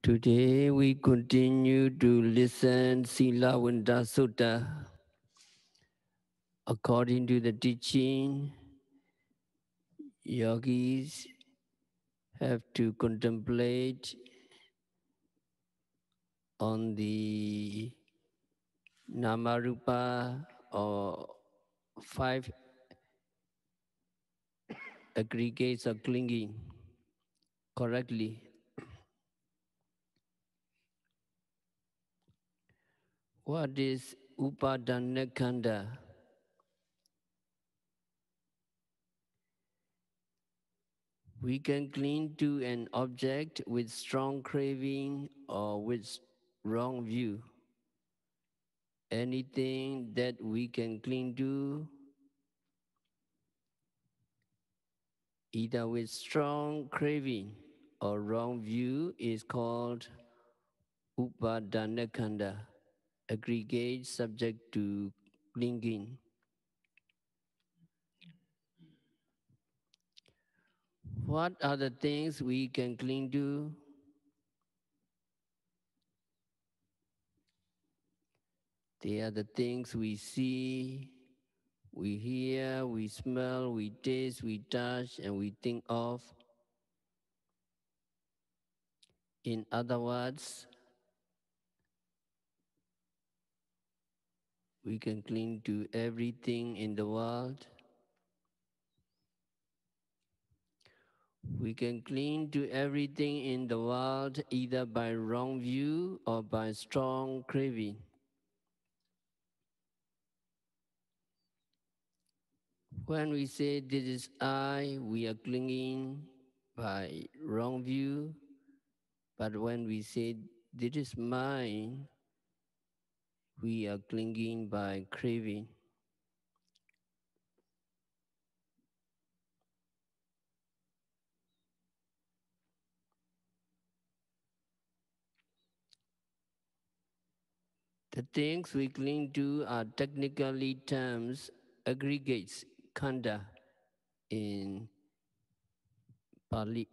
Today we continue to listen Silavanta Sutta. According to the teaching, yogis have to contemplate on the Namarupa or five aggregates of clinging correctly. What is Upadanakanda? We can cling to an object with strong craving or with wrong view. Anything that we can cling to, either with strong craving or wrong view, is called Upadanakanda, aggregate subject to clinging. What are the things we can cling to? They are the things we see, we hear, we smell, we taste, we touch, and we think of. In other words, we can cling to everything in the world. We can cling to everything in the world either by wrong view or by strong craving. When we say this is I, we are clinging by wrong view. But when we say this is mine, we are clinging by craving. The things we cling to are technically terms aggregates, khanda, in Pali.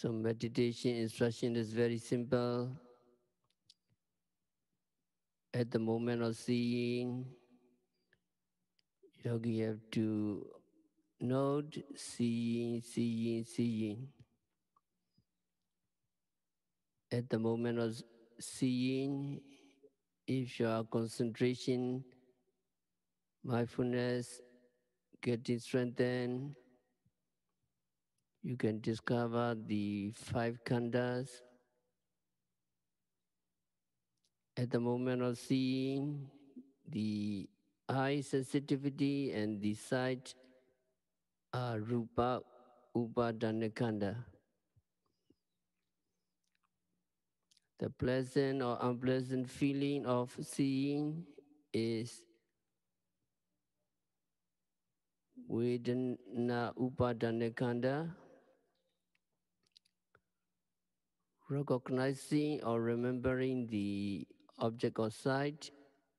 So meditation instruction is very simple. At the moment of seeing, yogi have to note seeing, seeing, seeing. At the moment of seeing, if your concentration, mindfulness getting strengthened, you can discover the five khandhas. At the moment of seeing, the eye sensitivity and the sight are rupa upadanakanda. The pleasant or unpleasant feeling of seeing is vedana upadanakanda. Recognizing or remembering the object of sight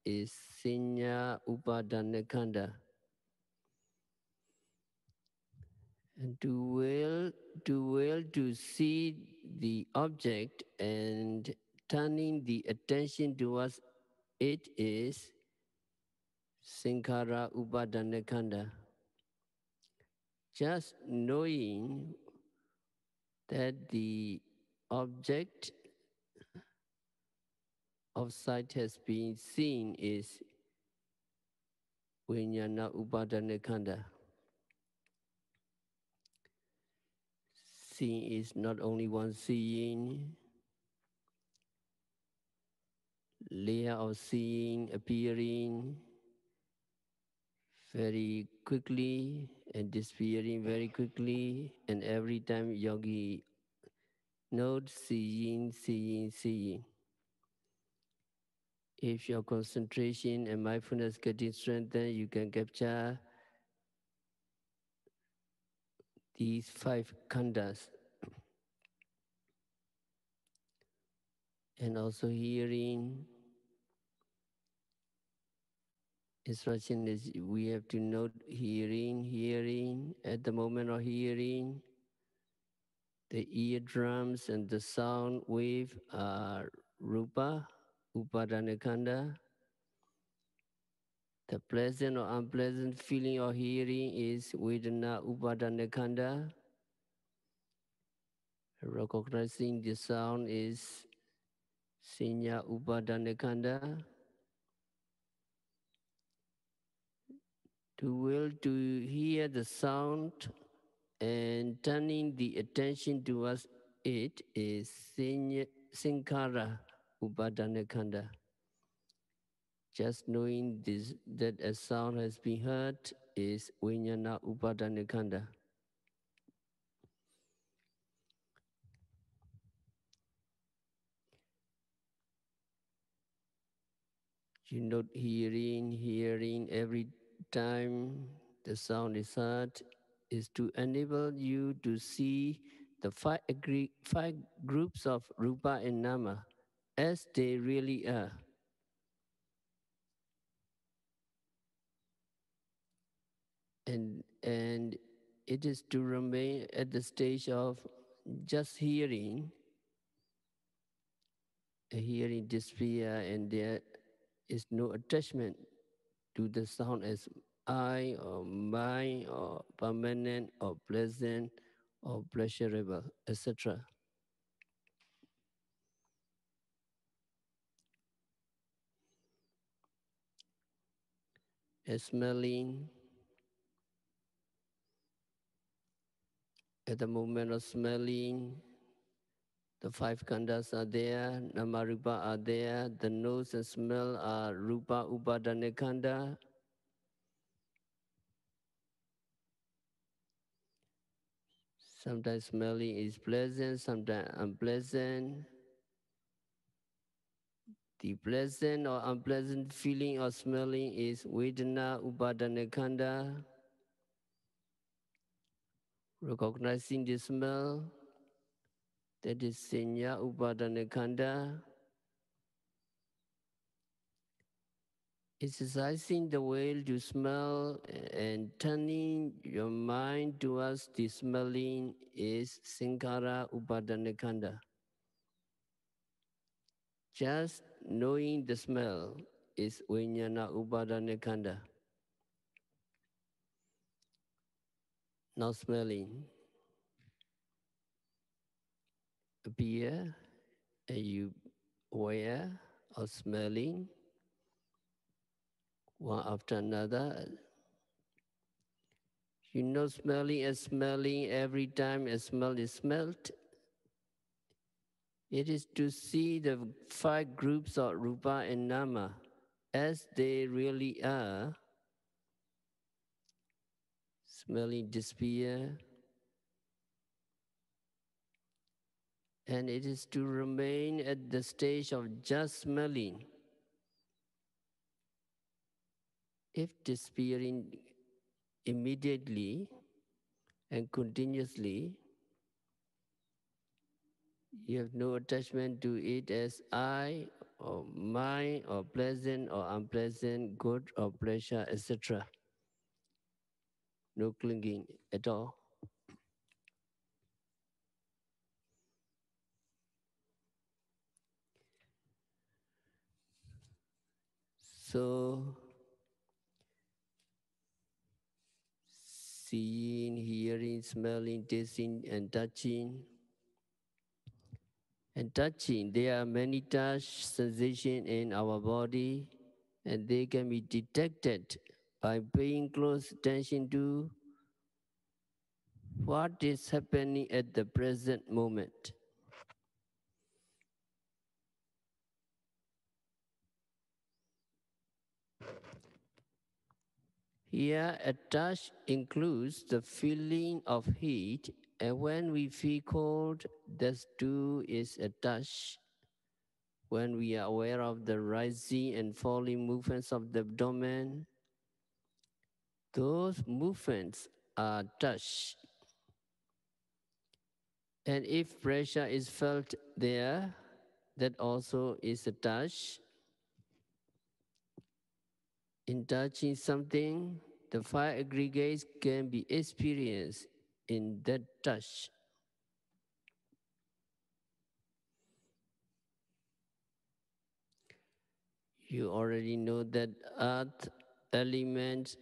is Sinya Upadanakanda. And to see the object and turning the attention towards it is Sankhara Upadanakanda. Just knowing that the object of sight has been seen is Vijnana Upadanakanda. Seeing is not only one seeing, layer of seeing appearing very quickly and disappearing very quickly, and every time yogi notes seeing, seeing, seeing. If your concentration and mindfulness getting strengthened, you can capture these five khandhas. And also hearing, Instruction is we have to note hearing. At the moment of hearing, the eardrums and the sound wave are rupa, upadana. The pleasant or unpleasant feeling of hearing is vedana, upadana. Recognizing the sound is sinya, upadana. To will to hear the sound and turning the attention towards it is Sankara Upadana. Just knowing this, that a sound has been heard is Vijnana Upadana. You note hearing every time the sound is heard is to enable you to see the five groups of Rupa and Nama as they really are. And it is to remain at the stage of just hearing despair, and there is no attachment to the sound as I or mine or permanent or pleasant or pleasurable, etc. As smelling, at the moment of smelling, the five khandhas are there, namarupa are there, the nose and smell are rupa upadana khandha. Sometimes smelling is pleasant, sometimes unpleasant. The pleasant or unpleasant feeling of smelling is vedana upadana khandha. Recognizing the smell, that is senya upadana khandha. Exercising the will to smell and turning your mind towards the smelling is sankara upadana khandha. Just knowing the smell is vijnana upadana khandha. Not smelling. Appear and you aware of smelling one after another. You know smelling and smelling every time a smell is smelt. It is to see the five groups of Rupa and Nama as they really are. Smelling despair. And it is to remain at the stage of just smelling. If despairing immediately and continuously, you have no attachment to it as I or mine or pleasant or unpleasant, good or pleasure, etc. No clinging at all. So, seeing, hearing, smelling, tasting, and touching. And touching, there are many touch sensations in our body, and they can be detected by paying close attention to what is happening at the present moment. Here, a touch includes the feeling of heat, and when we feel cold, that too is a touch. When we are aware of the rising and falling movements of the abdomen, those movements are touch. And if pressure is felt there, that also is a touch. In touching something, the five aggregates can be experienced in that touch. You already know that earth elements,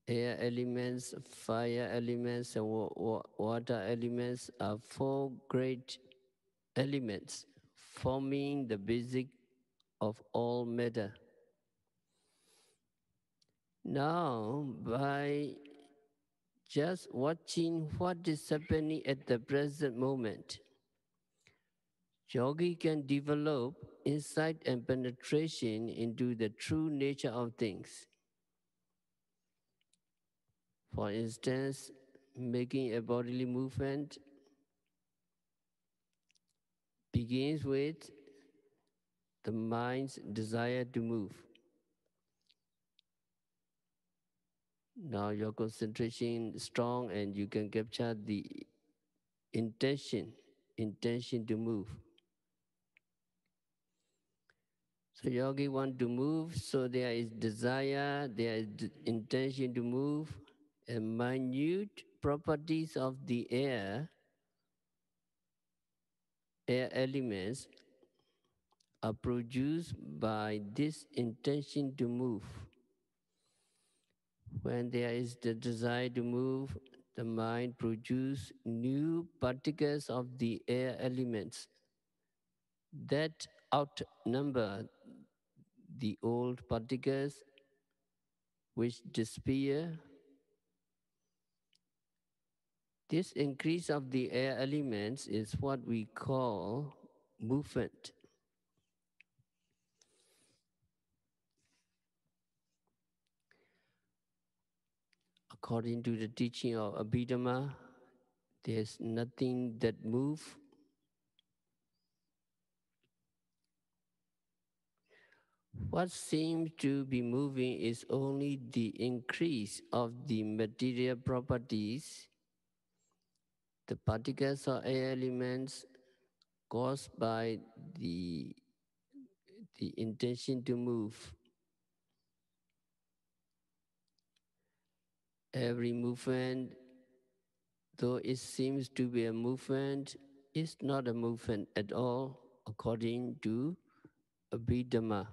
air elements, fire elements, and water elements are four great elements forming the basic of all matter. Now, by just watching what is happening at the present moment, yogi can develop insight and penetration into the true nature of things. For instance, making a bodily movement begins with the mind's desire to move. Now your concentration is strong and you can capture the intention to move. So yogi want to move, so there is desire, there is intention to move, and minute properties of the air elements are produced by this intention to move. When there is the desire to move, the mind produces new particles of the air elements that outnumber the old particles which disappear. This increase of the air elements is what we call movement. According to the teaching of Abhidhamma, there's nothing that moves. What seems to be moving is only the increase of the material properties, the particles or air elements caused by the intention to move. Every movement, though it seems to be a movement, is not a movement at all, according to Abhidhamma.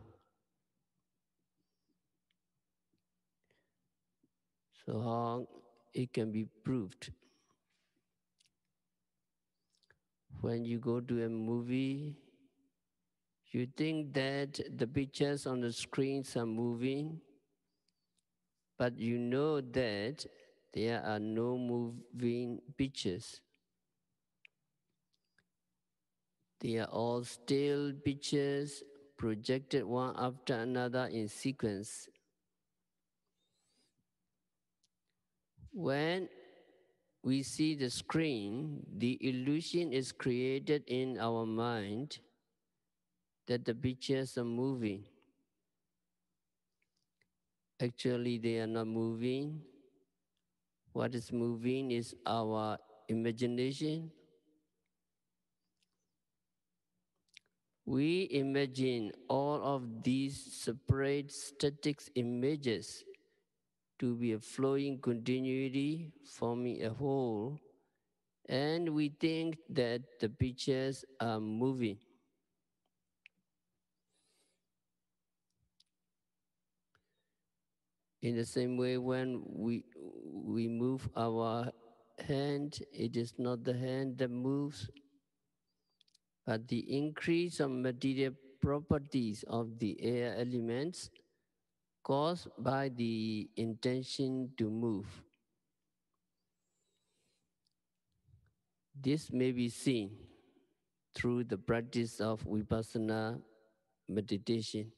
So how it can be proved? When you go to a movie, you think that the pictures on the screens are moving, but you know that there are no moving pictures. They are all still pictures projected one after another in sequence. When we see the screen, the illusion is created in our mind that the pictures are moving. Actually, they are not moving. What is moving is our imagination. We imagine all of these separate static images to be a flowing continuity, forming a whole, and we think that the pictures are moving. In the same way, when we move our hand, it is not the hand that moves, but the increase of material properties of the air elements caused by the intention to move. This may be seen through the practice of vipassana meditation.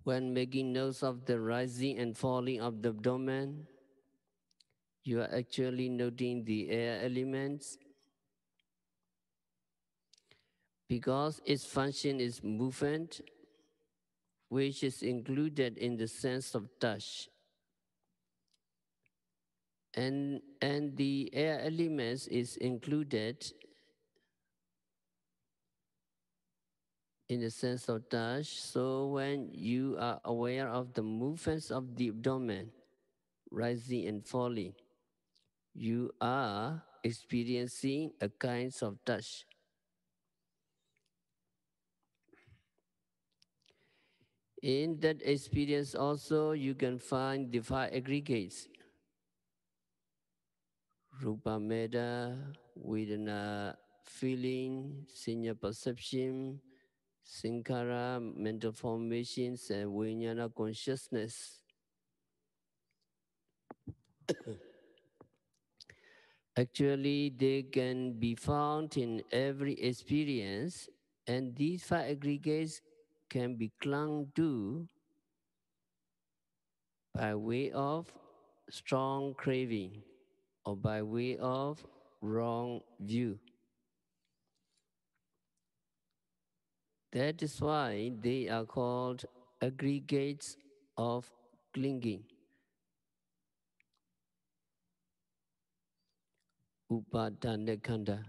When making notes of the rising and falling of the abdomen, you are actually noting the air elements because its function is movement, which is included in the sense of touch. And the air elements is included in the sense of touch. So when you are aware of the movements of the abdomen, rising and falling, you are experiencing a kind of touch. In that experience also, you can find the five aggregates: Rupa Meda, Vedana, feeling, Sanya perception, Sankara, mental formations, and Vijnana consciousness. Actually, they can be found in every experience, and these five aggregates can be clung to by way of strong craving or by way of wrong view. That is why they are called aggregates of clinging. Upadana.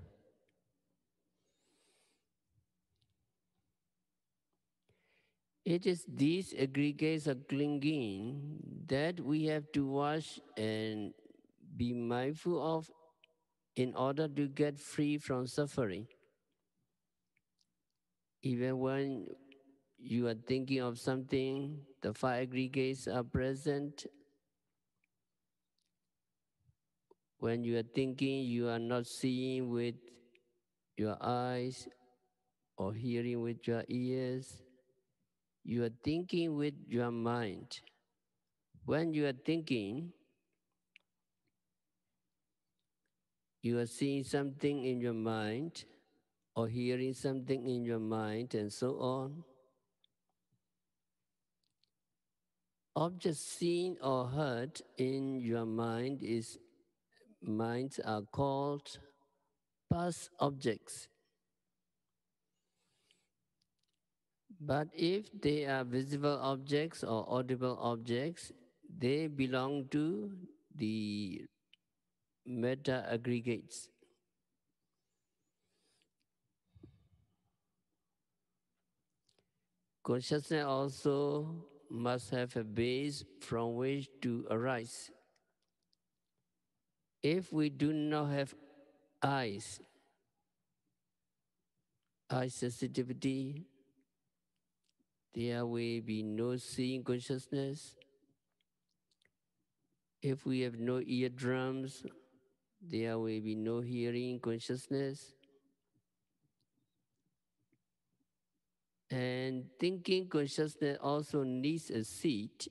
It is these aggregates of clinging that we have to watch and be mindful of in order to get free from suffering. Even when you are thinking of something, the five aggregates are present. When you are thinking, you are not seeing with your eyes or hearing with your ears. You are thinking with your mind. When you are thinking, you are seeing something in your mind or hearing something in your mind and so on. Objects seen or heard in your minds are called past objects. But if they are visible objects or audible objects, they belong to the meta aggregates. Consciousness also must have a base from which to arise. If we do not have eyes, eye sensitivity, there will be no seeing consciousness. If we have no eardrums, there will be no hearing consciousness. And thinking consciousness also needs a seat.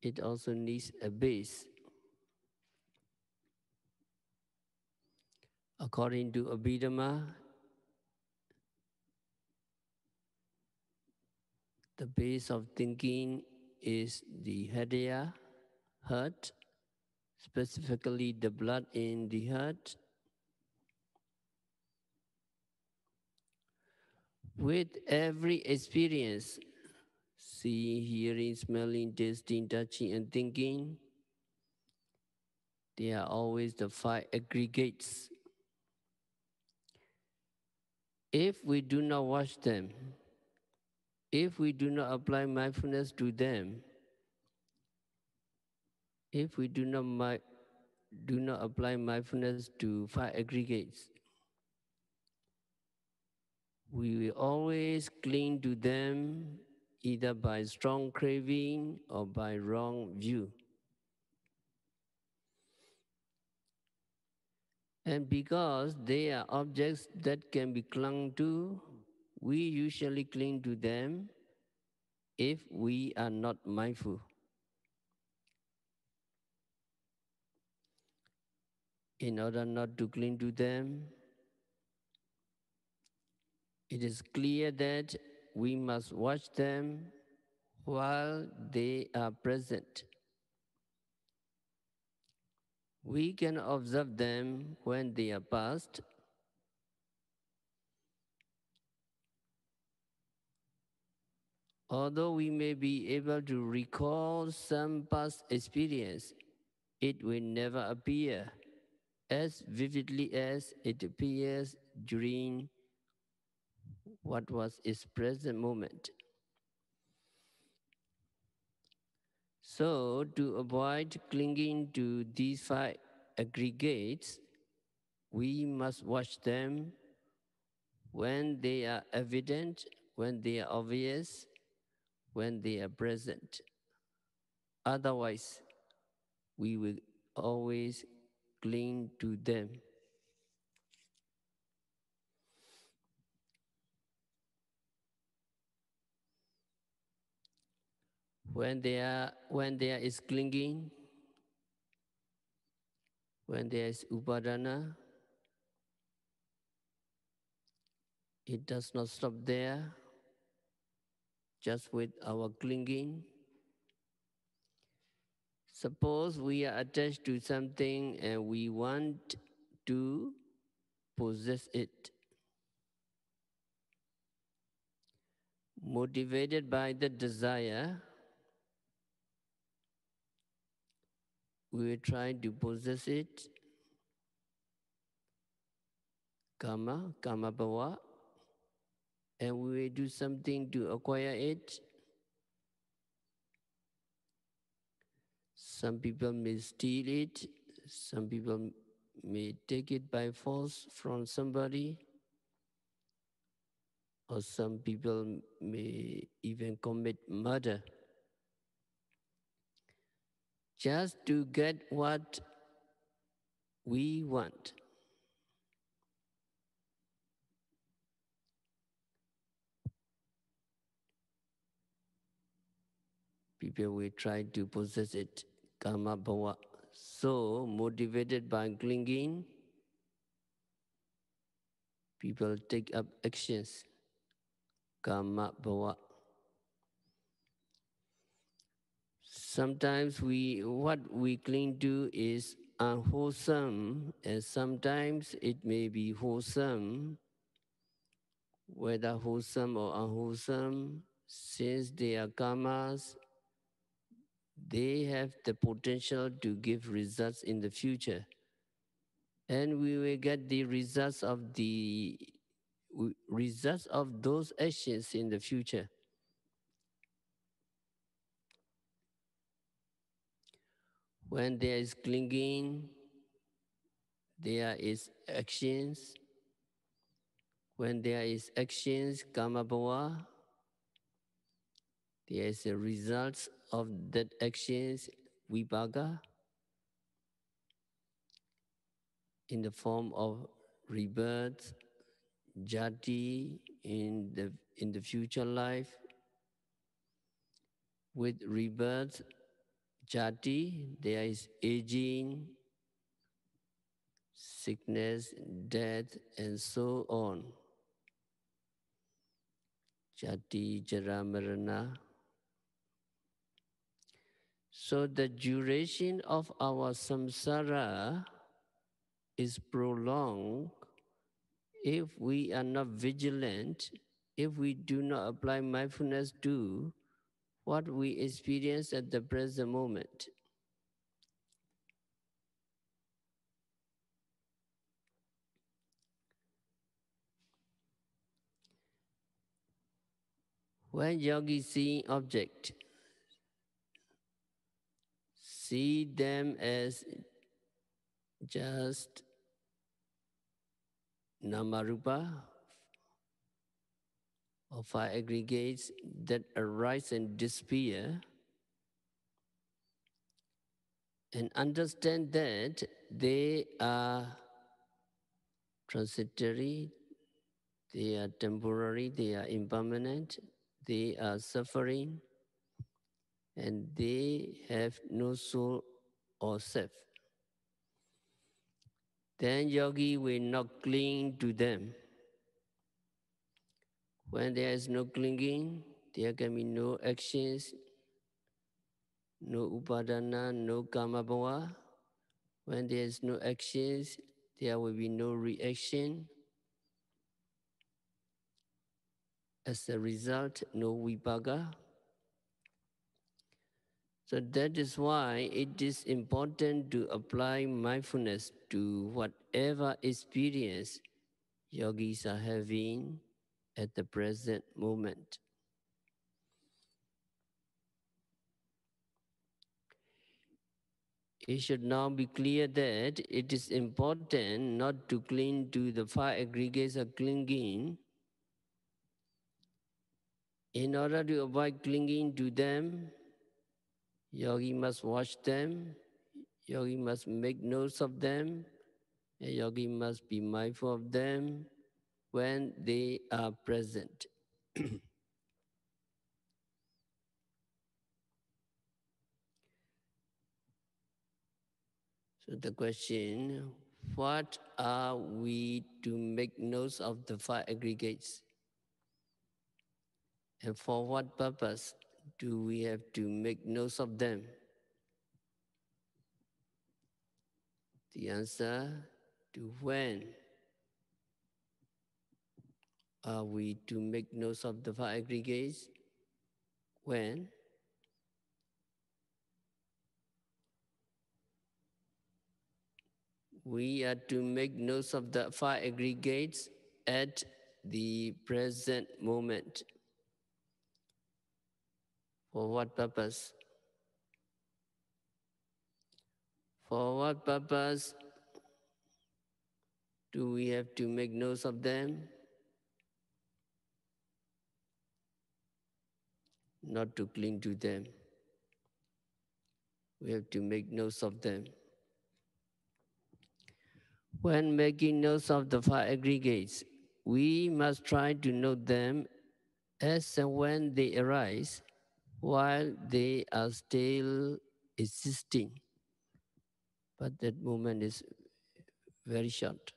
It also needs a base. According to Abhidhamma, the base of thinking is the Hridaya, heart, specifically the blood in the heart. With every experience, seeing, hearing, smelling, tasting, touching, and thinking, they are always the five aggregates. If we do not watch them, if we do not apply mindfulness to them, if we do not apply mindfulness to five aggregates, we will always cling to them either by strong craving or by wrong view. And because they are objects that can be clung to, we usually cling to them if we are not mindful. In order not to cling to them, it is clear that we must watch them while they are present. We can observe them when they are past. Although we may be able to recall some past experience, it will never appear as vividly as it appears during what was its present moment. So, to avoid clinging to these five aggregates, we must watch them when they are evident, when they are obvious, when they are present. Otherwise, we will always cling to them. When there is clinging, when there is upadana, it does not stop there, just with our clinging. Suppose we are attached to something and we want to possess it. Motivated by the desire, we will try to possess it. Kama bhava, and we will do something to acquire it. Some people may steal it, some people may take it by force from somebody, or some people may even commit murder just to get what we want. People will try to possess it, kama bhava. So, motivated by clinging, people take up actions, kama bhava. Sometimes what we cling to is unwholesome, and sometimes it may be wholesome. Whether wholesome or unwholesome, since they are karmas, they have the potential to give results in the future. And we will get the results of those actions in the future. When there is clinging, there is actions. When there is actions, kama bhava, there is a result of that actions, vipaka, in the form of rebirth, jati in the future life. With rebirth, jati, there is aging, sickness, death, and so on. Jati, jara, marana. So the duration of our samsara is prolonged if we are not vigilant, if we do not apply mindfulness to what we experience at the present moment. When yogis see objects, see them as just namarupa, or five aggregates that arise and disappear, and understand that they are transitory, they are temporary, they are impermanent, they are suffering, and they have no soul or self. Then yogi will not cling to them. When there is no clinging, there can be no actions, no upadana, no kama bhava. When there is no actions, there will be no reaction. As a result, no vipaka. So that is why it is important to apply mindfulness to whatever experience yogis are having at the present moment. It should now be clear that it is important not to cling to the five aggregates of clinging. In order to avoid clinging to them, yogi must watch them, yogi must make notes of them, and yogi must be mindful of them when they are present. So the question, what are we to make notes of the five aggregates? And for what purpose do we have to make notes of them? The answer to when are we to make notes of the five aggregates? When we are to make notes of the five aggregates at the present moment. For what purpose? For what purpose do we have to make notes of them? Not to cling to them. We have to make notes of them. When making notes of the five aggregates, we must try to note them as and when they arise, while they are still existing. But that moment is very short.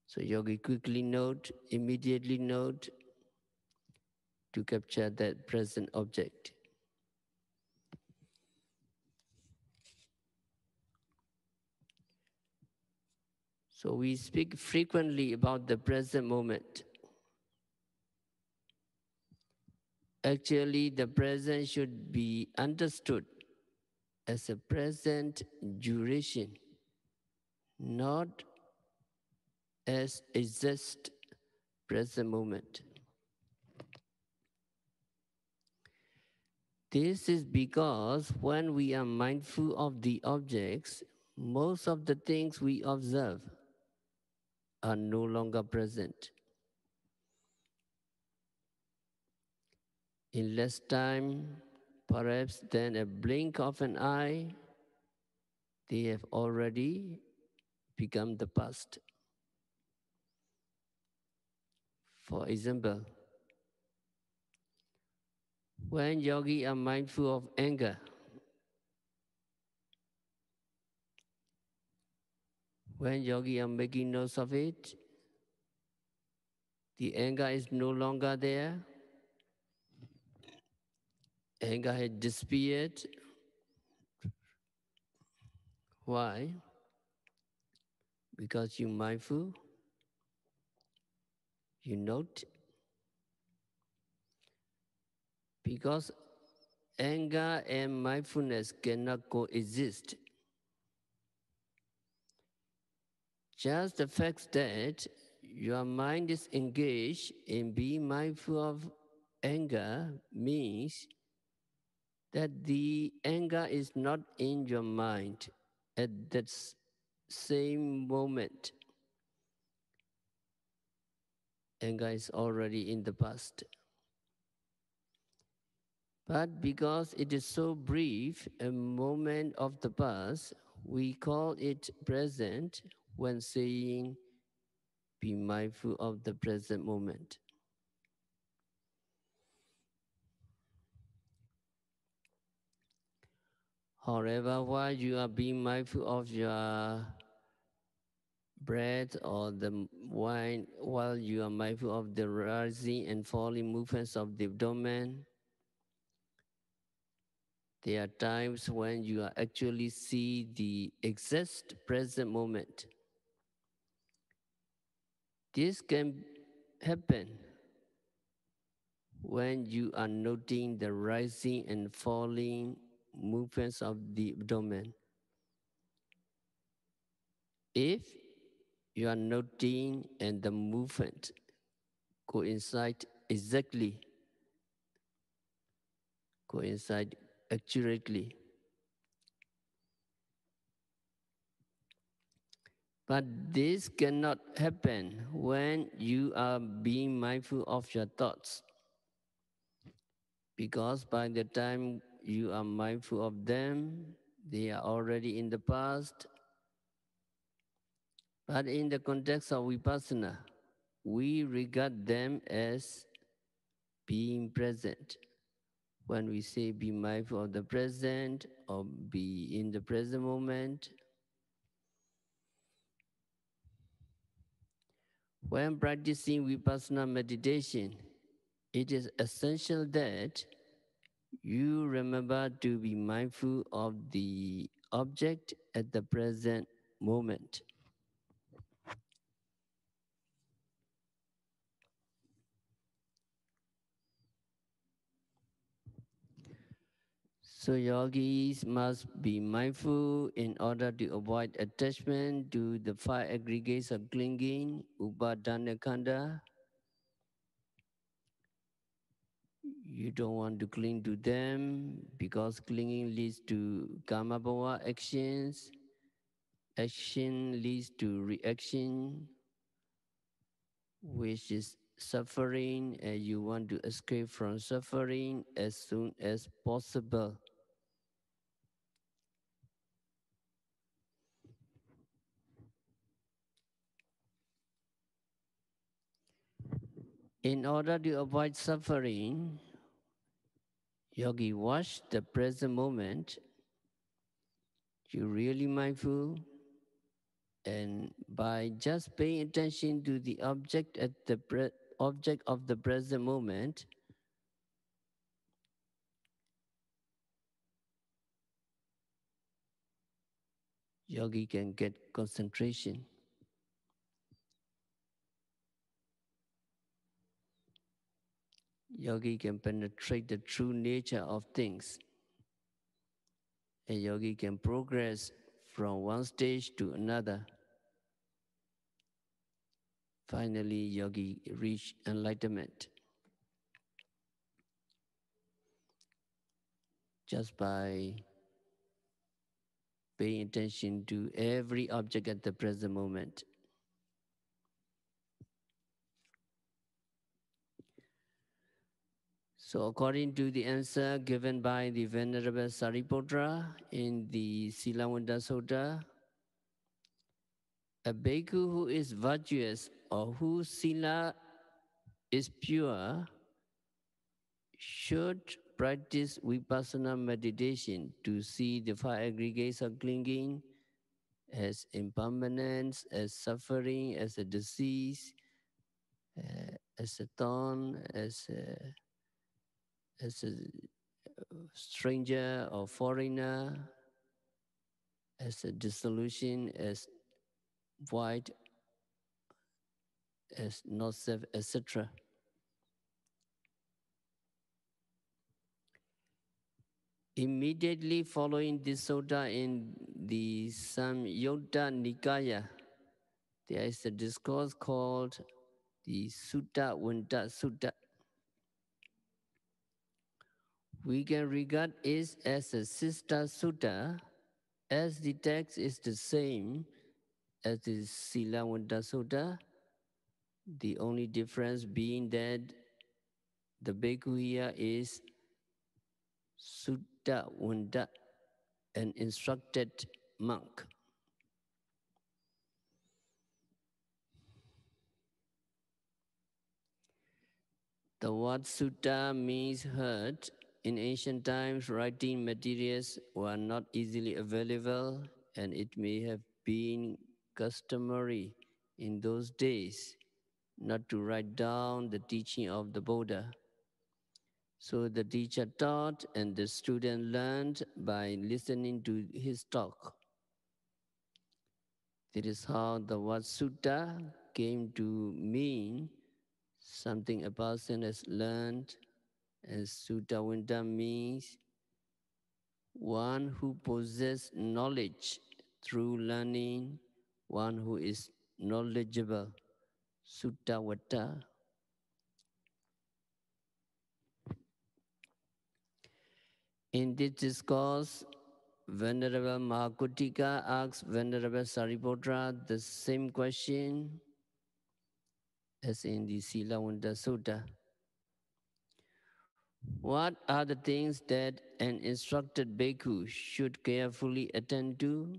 So yogi quickly note, immediately note to capture that present object. So we speak frequently about the present moment. Actually, the present should be understood as a present duration, not as a just present moment. This is because when we are mindful of the objects, most of the things we observe are no longer present. In less time, perhaps than a blink of an eye, they have already become the past. For example, when yogi are mindful of anger, when yogi are making notes of it, the anger is no longer there. Anger had disappeared. Why? Because you're mindful, you note. Because anger and mindfulness cannot coexist. Just the fact that your mind is engaged in being mindful of anger means that the anger is not in your mind at that same moment. Anger is already in the past. But because it is so brief a moment of the past, we call it present when saying, be mindful of the present moment. However, while you are being mindful of your breath or the wine, while you are mindful of the rising and falling movements of the abdomen, there are times when you are actually see the exact present moment. This can happen when you are noting the rising and falling movements of the abdomen. If you are noting and the movement coincide exactly, coincide accurately. But this cannot happen when you are being mindful of your thoughts, because by the time you are mindful of them, they are already in the past. But in the context of vipassana, we regard them as being present. When we say be mindful of the present or be in the present moment, when practicing vipassana meditation, it is essential that you remember to be mindful of the object at the present moment. So yogis must be mindful in order to avoid attachment to the five aggregates of clinging, upadana khanda. You don't want to cling to them because clinging leads to karma bhava actions. Action leads to reaction, which is suffering, and you want to escape from suffering as soon as possible. In order to avoid suffering, yogi watch the present moment. You're really mindful, and by just paying attention to the object at the object of the present moment, yogi can get concentration. Yogi can penetrate the true nature of things. A yogi can progress from one stage to another. Finally, yogi reach enlightenment just by paying attention to every object at the present moment. So according to the answer given by the Venerable Sariputra in the Silavanta Sutta, a bhikkhu who is virtuous or whose sila is pure should practice vipassana meditation to see the five aggregates of clinging as impermanence, as suffering, as a disease, as a thorn, as a stranger or foreigner, as a dissolution, as void, as not self, etc. Immediately following this sutta in the Samyutta Nikaya, there is a discourse called the Sutta Vanta Sutta. We can regard it as a sister sutta, as the text is the same as the Silavanta Sutta, the only difference being that the bhikkhu here is Sutta Vanta, an instructed monk. The word sutta means heard. In ancient times, writing materials were not easily available, and it may have been customary in those days not to write down the teaching of the Buddha. So the teacher taught and the student learned by listening to his talk. That is how the word sutta came to mean something a person has learned, and sutta vanta means one who possesses knowledge through learning, one who is knowledgeable, sutta vata. In this discourse, Venerable Mahakutika asks Venerable Sariputra the same question as in the Silavanta Sutta. What are the things that an instructed bhikkhu should carefully attend to?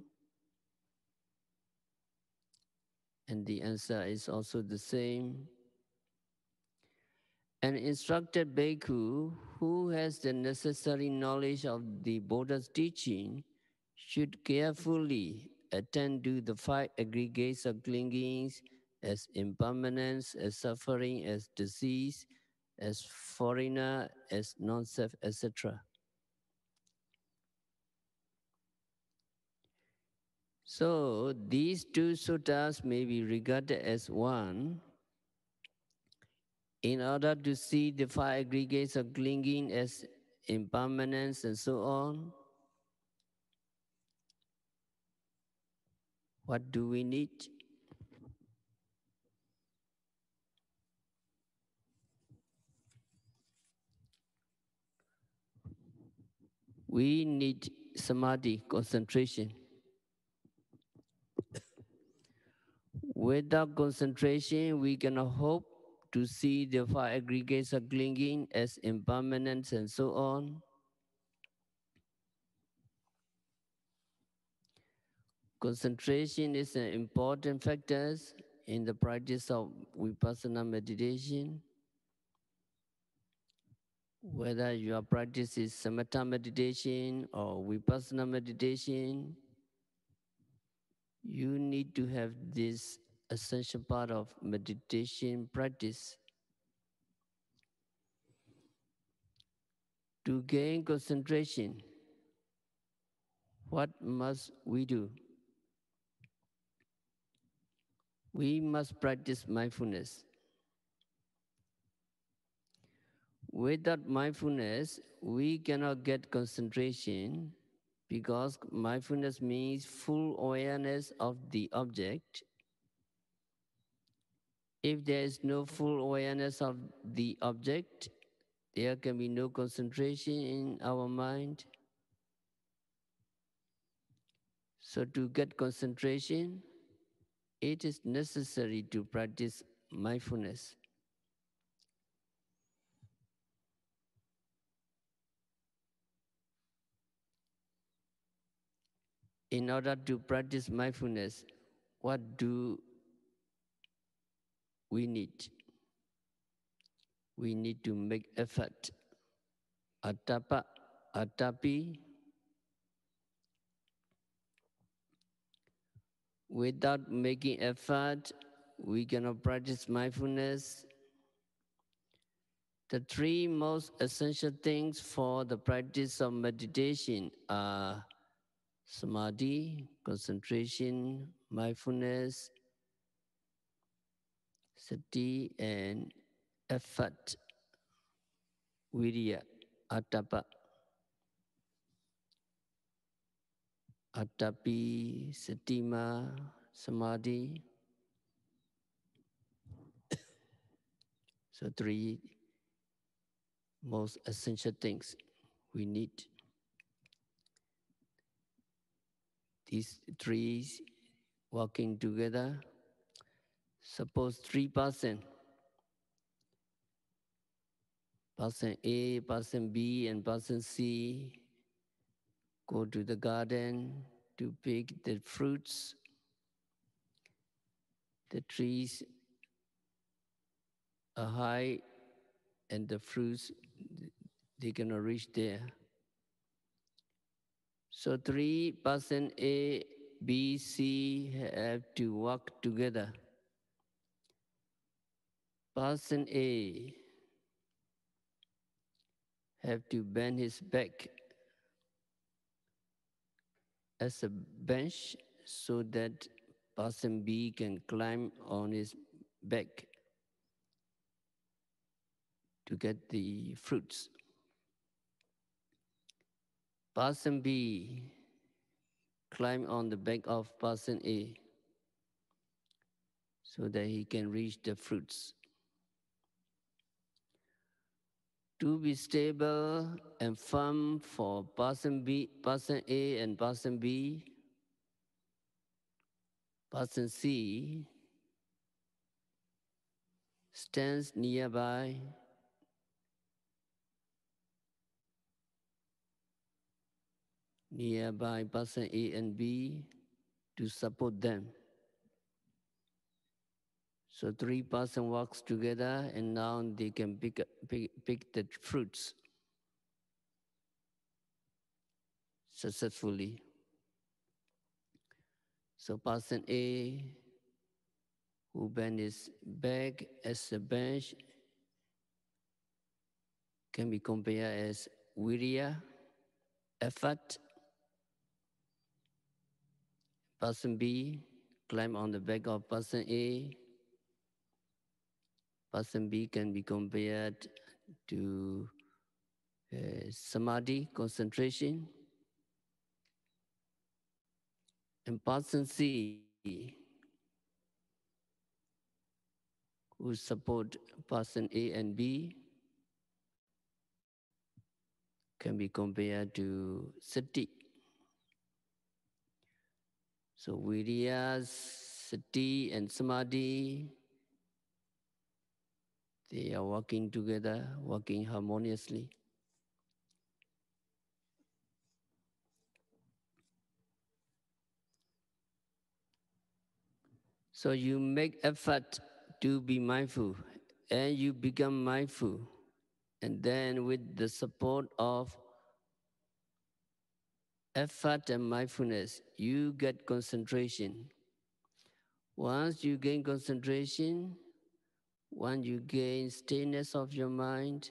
And the answer is also the same. An instructed bhikkhu who has the necessary knowledge of the Buddha's teaching should carefully attend to the five aggregates of clingings as impermanence, as suffering, as disease, as foreigner, as non-self, etc. So these two suttas may be regarded as one. In order to see the five aggregates of clinging as impermanence and so on, what do we need? We need samadhi, concentration. Without concentration, we cannot hope to see the five aggregates of clinging as impermanence and so on. Concentration is an important factor in the practice of vipassana meditation. Whether your practice is samatha meditation or vipassana meditation, you need to have this essential part of meditation practice. To gain concentration, what must we do? We must practice mindfulness. Without mindfulness, we cannot get concentration because mindfulness means full awareness of the object. If there is no full awareness of the object, there can be no concentration in our mind. So to get concentration, it is necessary to practice mindfulness. In order to practice mindfulness, what do we need? We need to make effort. Atapa, atapi. Without making effort, we cannot practice mindfulness. The three most essential things for the practice of meditation are samadhi, concentration, mindfulness, sati, and effort, virya, atapa. Atapi, satima, samadhi. So three most essential things we need. These three working together. Suppose 3%. Person A, person B, and person C go to the garden to pick the fruits. The trees are high and the fruits, they cannot reach there. So 3% A, B, C have to work together. Person A have to bend his back as a bench so that person B can climb on his back to get the fruits. Person B climb on the back of person A so that he can reach the fruits. To be stable and firm for person A and person B, person C stands nearby person A and B to support them. So three person works together and now they can pick the fruits successfully. So person A, who bend his back as a bench, can be compared as virya, effort. Person B climb on the back of person A. Person B can be compared to samadhi, concentration. And person C, who support person A and B, can be compared to sati. So virya, sati, and samadhi, they are working together, working harmoniously. So you make effort to be mindful and you become mindful. And then with the support of effort and mindfulness, you get concentration. Once you gain concentration, once you gain stillness of your mind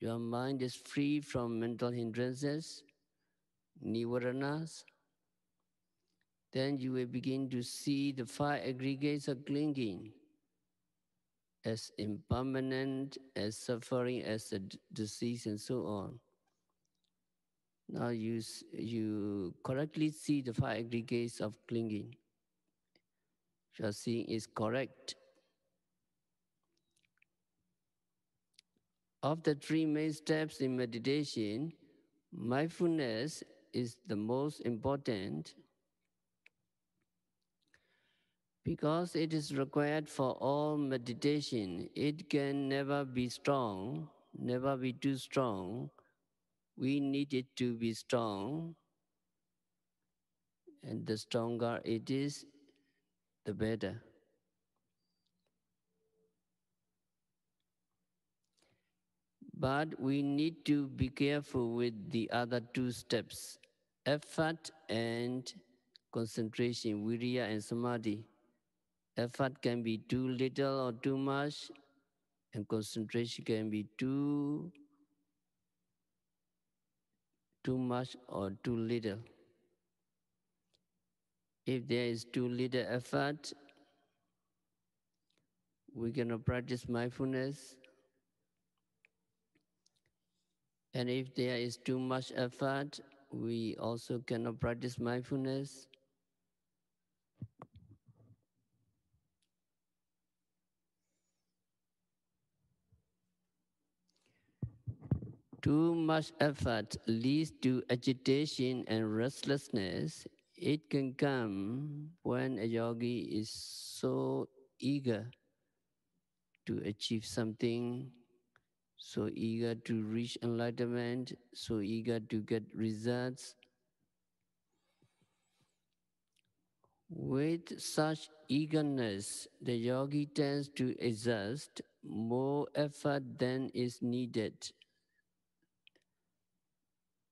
is free from mental hindrances, nivaranas. Then you will begin to see the five aggregates of clinging as impermanent, as suffering, as a disease, and so on. Now you correctly see the five aggregates of clinging. Your seeing is correct. Of the three main steps in meditation, mindfulness is the most important because it is required for all meditation. It can never be strong, never be too strong. We need it to be strong, and the stronger it is, the better. But we need to be careful with the other two steps, effort and concentration, virya and samadhi. Effort can be too little or too much, and concentration can be too much or too little. If there is too little effort, we cannot practice mindfulness. And if there is too much effort, we also cannot practice mindfulness. Too much effort leads to agitation and restlessness. It can come when a yogi is so eager to achieve something, so eager to reach enlightenment, so eager to get results. With such eagerness, the yogi tends to exert more effort than is needed.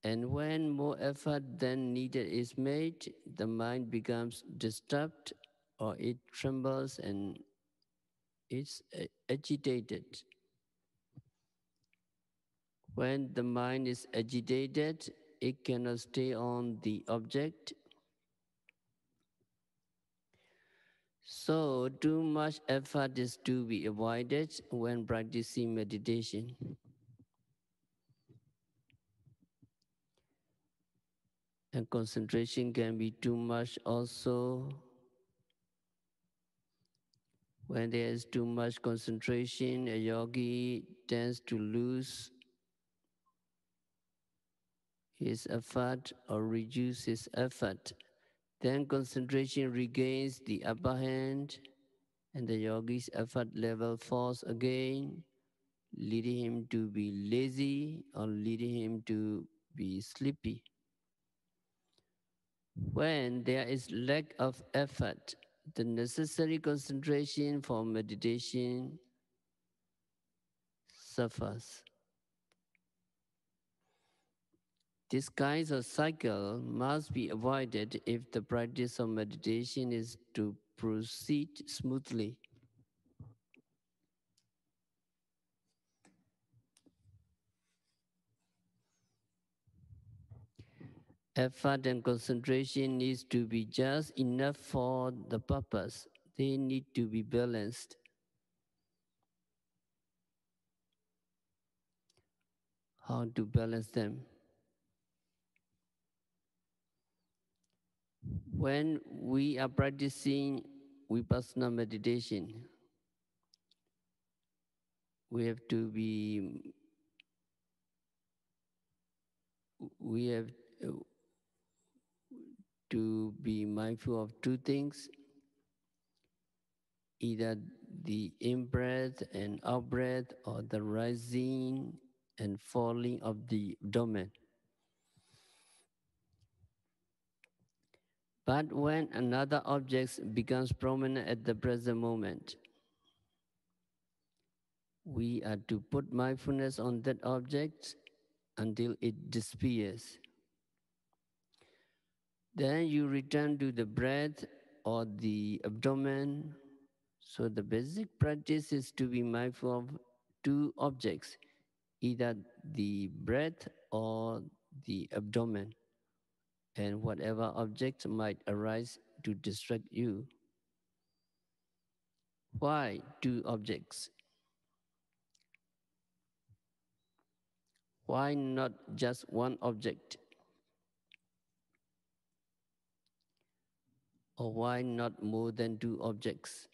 And when more effort than needed is made, the mind becomes disturbed or it trembles and it's agitated. When the mind is agitated, it cannot stay on the object. So, too much effort is to be avoided when practicing meditation. And concentration can be too much also. When there is too much concentration, a yogi tends to lose his effort or reduce his effort. Then concentration regains the upper hand and the yogi's effort level falls again, leading him to be lazy or leading him to be sleepy. When there is lack of effort, the necessary concentration for meditation suffers. This kind of cycle must be avoided if the practice of meditation is to proceed smoothly. Effort and concentration needs to be just enough for the purpose. They need to be balanced. How to balance them? When we are practicing vipassana meditation, we have to be we have to be mindful of two things, either the in-breath and out-breath or the rising and falling of the abdomen. But when another object becomes prominent at the present moment, we are to put mindfulness on that object until it disappears. Then you return to the breath or the abdomen. So the basic practice is to be mindful of two objects, either the breath or the abdomen, and whatever object might arise to distract you. Why two objects? Why not just one object? Or why not more than two objects?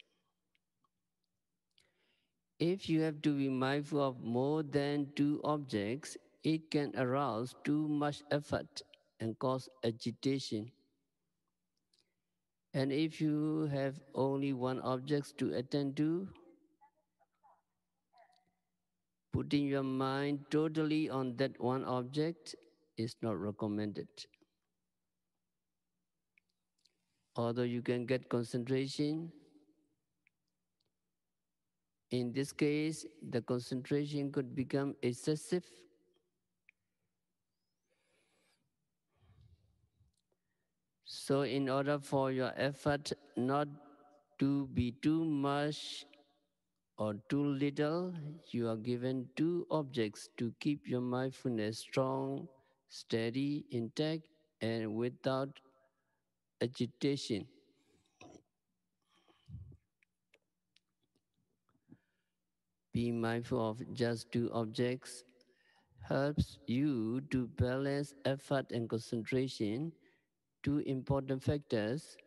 If you have to be mindful of more than two objects, it can arouse too much effort and cause agitation. And if you have only one object to attend to, putting your mind totally on that one object is not recommended. Although you can get concentration, in this case, the concentration could become excessive. So in order for your effort not to be too much or too little, you are given two objects to keep your mindfulness strong, steady, intact, and without agitation. Being mindful of just two objects helps you to balance effort and concentration, two important factors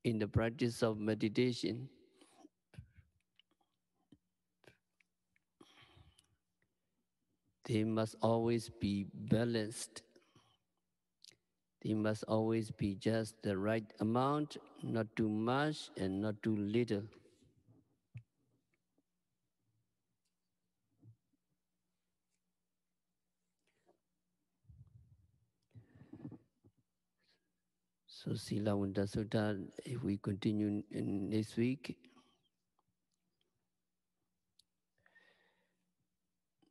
in the practice of meditation. They must always be balanced. They must always be just the right amount, not too much and not too little. So Silavanta Sutta, if we continue in next week,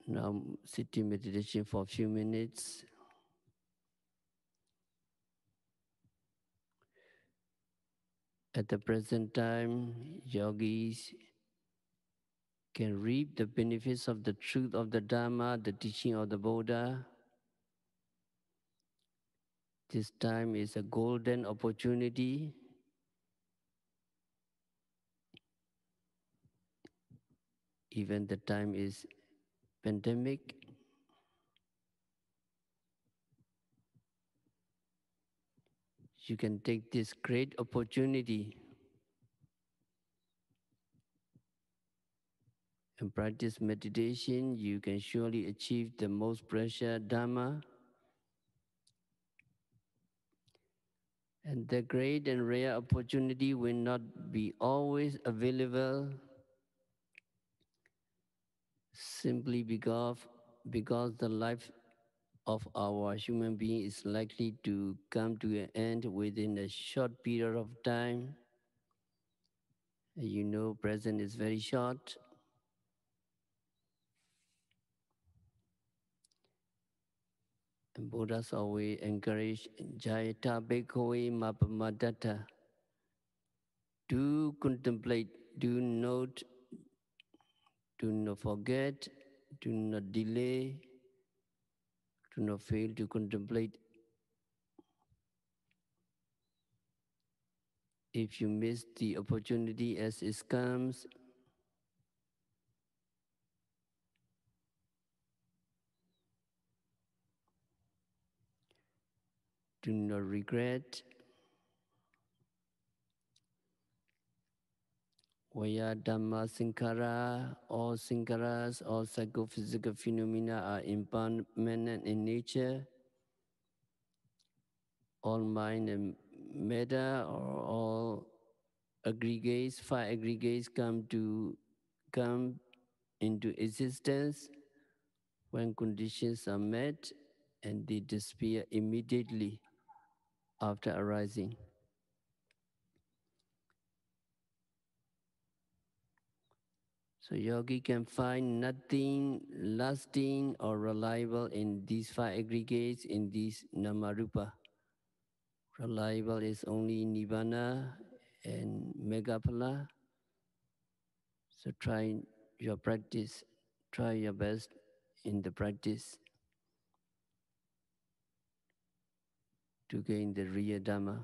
now sitting meditation for a few minutes. At the present time, yogis can reap the benefits of the truth of the Dharma, the teaching of the Buddha. This time is a golden opportunity. Even the time is pandemic. You can take this great opportunity and practice meditation, you can surely achieve the most precious Dharma. And the great and rare opportunity will not be always available simply because the life of our human being is likely to come to an end within a short period of time. You know, present is very short. And Buddha's always encourage Jayata Bhikkhave Mapamadatta to contemplate, do not forget, do not delay, do not fail to contemplate. If you miss the opportunity as it comes, do not regret. Vaya Dhamma Sankara, all Sankaras, all psychophysical phenomena are impermanent in nature. All mind and matter, or all aggregates, five aggregates come into existence when conditions are met, and they disappear immediately after arising. So yogi can find nothing lasting or reliable in these five aggregates, in these namarupa. Reliable is only nibbana and megaphala. So try your practice, try your best in the practice to gain the real Dhamma.